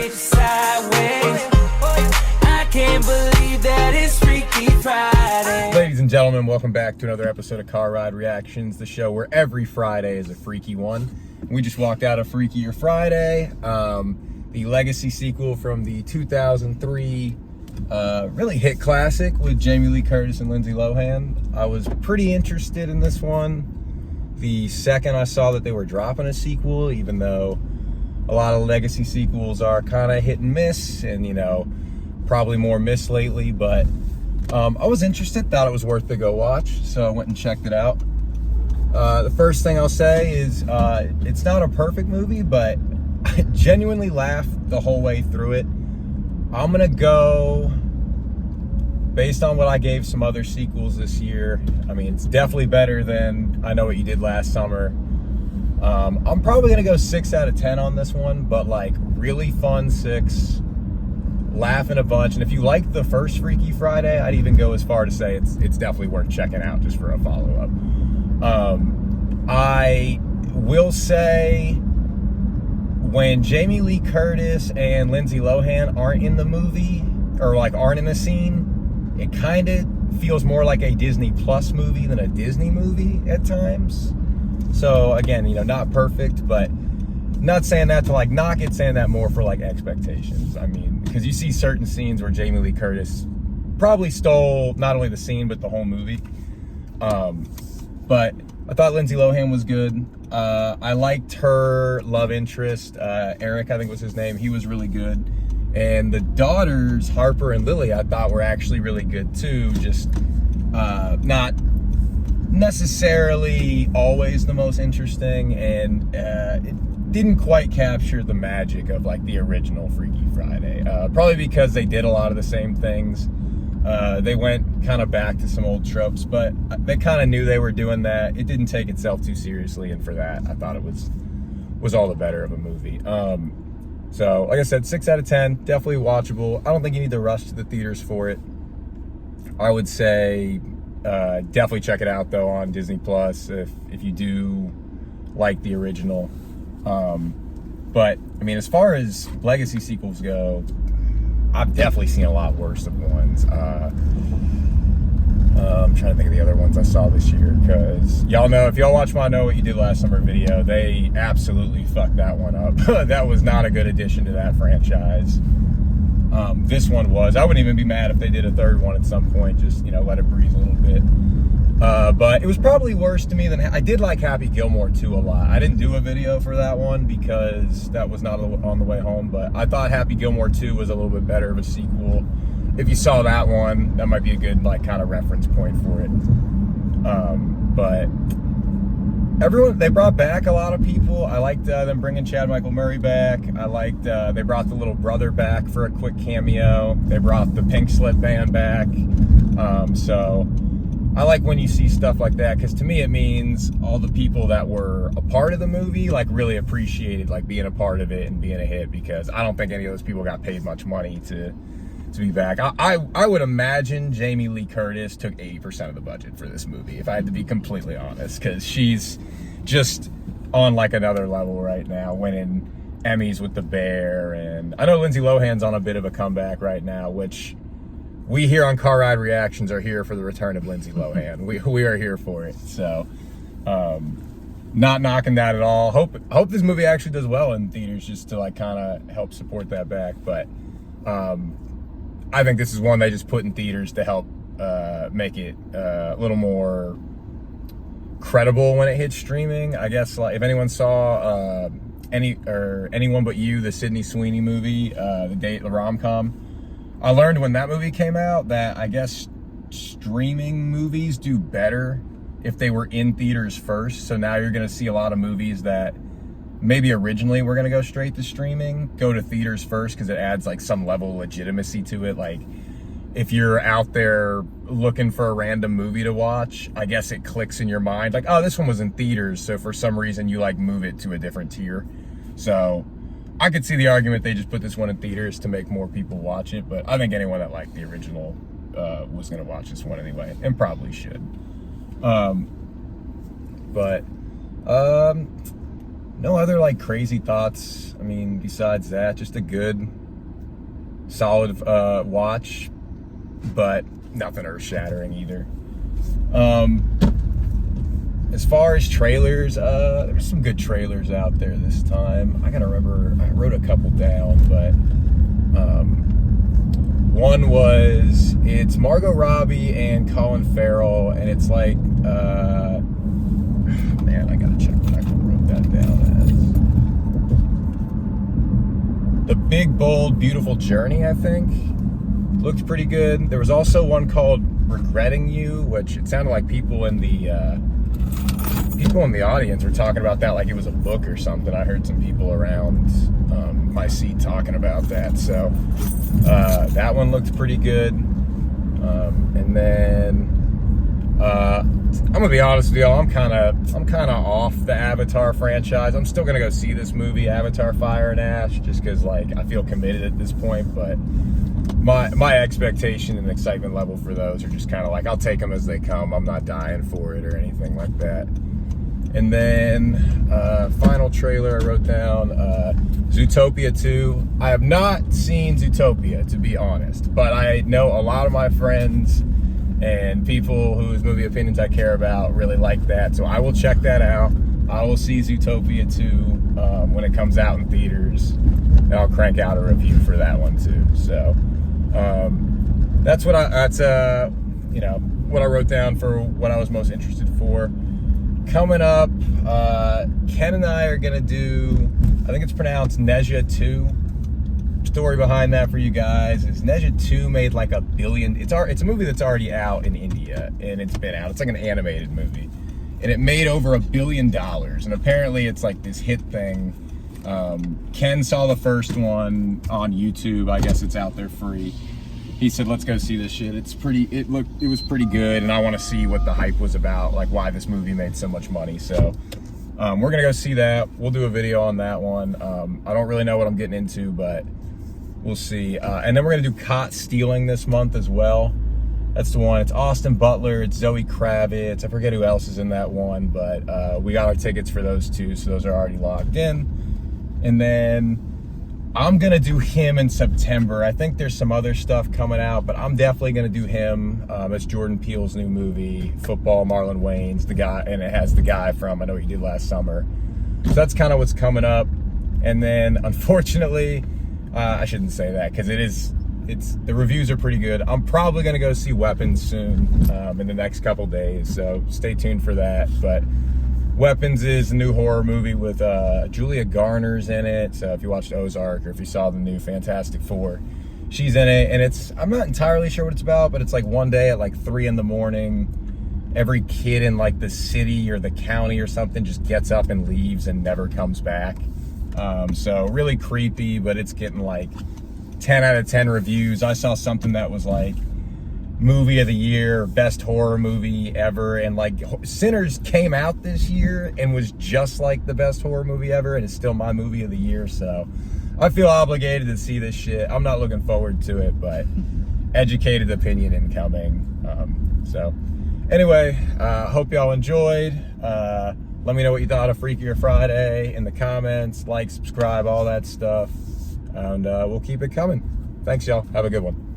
change sideways. I can't believe that it's Freaky Friday. Ladies and gentlemen, welcome back to another episode of Car Ride Reactions, the show where every Friday is a freaky one. We just walked out of Freakier Friday, the legacy sequel from the 2003 really hit classic with Jamie Lee Curtis and Lindsay Lohan. I was pretty interested in this one the second I saw that they were dropping a sequel, even though a lot of legacy sequels are kind of hit and miss, and, you know, probably more miss lately, but I was interested, thought it was worth to go watch, so I went and checked it out. The first thing I'll say is it's not a perfect movie, but I genuinely laughed the whole way through it. I'm gonna go based on what I gave some other sequels this year. I mean, it's definitely better than I Know What You Did Last Summer. I'm probably gonna go 6 out of 10 on this one, but like really fun 6, laughing a bunch. And if you like the first Freaky Friday, I'd even go as far to say it's definitely worth checking out just for a follow-up. I will say, when Jamie Lee Curtis and Lindsay Lohan aren't in the movie, or like aren't in the scene, it kind of feels more like a Disney Plus movie than a Disney movie at times. So again, you know, not perfect, but not saying that to like knock it, saying that more for like expectations. I mean, because you see certain scenes where Jamie Lee Curtis probably stole not only the scene, but the whole movie. But I thought Lindsay Lohan was good. I liked her love interest, Eric, I think was his name. He was really good. And the daughters, Harper and Lily, I thought were actually really good too. Just not necessarily always the most interesting, and it didn't quite capture the magic of like the original Freaky Friday. Probably because they did a lot of the same things. They went kind of back to some old tropes, but they kind of knew they were doing that. It didn't take itself too seriously, and for that, I thought it was all the better of a movie. So, like I said, 6 out of 10, definitely watchable. I don't think you need to rush to the theaters for it. I would say definitely check it out, though, on Disney Plus if you do like the original. But, I mean, as far as legacy sequels go, I've definitely seen a lot worse of ones. I'm trying to think of the other ones I saw this year, because y'all know, if y'all watch my Know What You Did Last Summer video, they absolutely fucked that one up. That was not a good addition to that franchise. This one was. I wouldn't even be mad if they did a third one at some point, just, you know, let it breathe a little bit. But it was probably worse to me than, I did like Happy Gilmore 2 a lot. I didn't do a video for that one because that was not on the way home, but I thought Happy Gilmore 2 was a little bit better of a sequel. If you saw that one, that might be a good like kind of reference point for it. But everyone, they brought back a lot of people. I liked them bringing Chad Michael Murray back. I liked they brought the little brother back for a quick cameo. They brought the Pink Slip Band back. So I like when you see stuff like that, because to me it means all the people that were a part of the movie like really appreciated like being a part of it and being a hit, because I don't think any of those people got paid much money to be back. I would imagine Jamie Lee Curtis took 80% of the budget for this movie, if I had to be completely honest, because she's just on like another level right now, winning Emmys with The Bear. And I know Lindsay Lohan's on a bit of a comeback right now, which we here on Car Ride Reactions are here for the return of Lindsay Lohan. we are here for it. So not knocking that at all. Hope this movie actually does well in theaters, just to like kind of help support that back. But I think this is one they just put in theaters to help make it a little more credible when it hits streaming. I guess like if anyone saw Anyone But You, the Sydney Sweeney movie, the rom-com, I learned when that movie came out that I guess streaming movies do better if they were in theaters first. So now you're going to see a lot of movies that maybe originally we're going to go straight to streaming, go to theaters first, because it adds like some level of legitimacy to it. Like if you're out there looking for a random movie to watch, I guess it clicks in your mind like, oh, this one was in theaters, so for some reason you like move it to a different tier. So I could see the argument they just put this one in theaters to make more people watch it, but I think anyone that liked the original was going to watch this one anyway, and probably should. no other like crazy thoughts. I mean, besides that, just a good, solid watch, but nothing earth-shattering either. As far as trailers, there's some good trailers out there this time. I gotta remember, I wrote a couple down, but one was, it's Margot Robbie and Colin Farrell, and it's like, man, I gotta check what I wrote that down as. The Big, Bold, Beautiful Journey, I think. Looked pretty good. There was also one called Regretting You, which it sounded like people in the audience were talking about that like it was a book or something. I heard some people around my seat talking about that. So that one looked pretty good. And then I'm gonna be honest with y'all, I'm kind of off the Avatar franchise. I'm still gonna go see this movie, Avatar: Fire and Ash, just because like I feel committed at this point. But my expectation and excitement level for those are just kind of like, I'll take them as they come. I'm not dying for it or anything like that. And then final trailer I wrote down, Zootopia 2. I have not seen Zootopia, to be honest, but I know a lot of my friends and people whose movie opinions I care about really like that, so I will check that out. I will see Zootopia 2 when it comes out in theaters, and I'll crank out a review for that one too. So that's what I wrote down for what I was most interested for. Coming up, Ken and I are gonna do, I think it's pronounced Neja 2. Story behind that for you guys is Neja 2 made like $1 billion. It's a movie that's already out in India, and it's been out. It's like an animated movie, and it made over $1 billion. And apparently, it's like this hit thing. Ken saw the first one on YouTube. I guess it's out there free. He said, "Let's go see this shit. It was pretty good, and I want to see what the hype was about, like why this movie made so much money." So we're gonna go see that. We'll do a video on that one. I don't really know what I'm getting into, but we'll see. And then we're gonna do Caught Stealing this month as well. That's the one. It's Austin Butler, it's Zoe Kravitz. I forget who else is in that one, but we got our tickets for those two, so those are already locked in. And then I'm gonna do him in September. I think there's some other stuff coming out, but I'm definitely gonna do him. It's Jordan Peele's new movie, Football, Marlon Wayans, the guy, and it has the guy from I Know What You Did Last Summer. So that's kind of what's coming up. And then, unfortunately, I shouldn't say that because the reviews are pretty good. I'm probably gonna go see Weapons soon in the next couple days, so stay tuned for that. But Weapons is a new horror movie with Julia Garner's in it. So if you watched Ozark or if you saw the new Fantastic Four, she's in it. And I'm not entirely sure what it's about, but it's like one day at like 3 a.m, every kid in like the city or the county or something just gets up and leaves and never comes back. So really creepy, but it's getting like 10 out of 10 reviews. I saw something that was like movie of the year, best horror movie ever, and like Sinners came out this year and was just like the best horror movie ever, and it's still my movie of the year. So I feel obligated to see this shit. I'm not looking forward to it, but educated opinion incoming. So anyway, hope y'all enjoyed. Let me know what you thought of Freakier Friday in the comments. Like, subscribe, all that stuff, and we'll keep it coming. Thanks, y'all. Have a good one.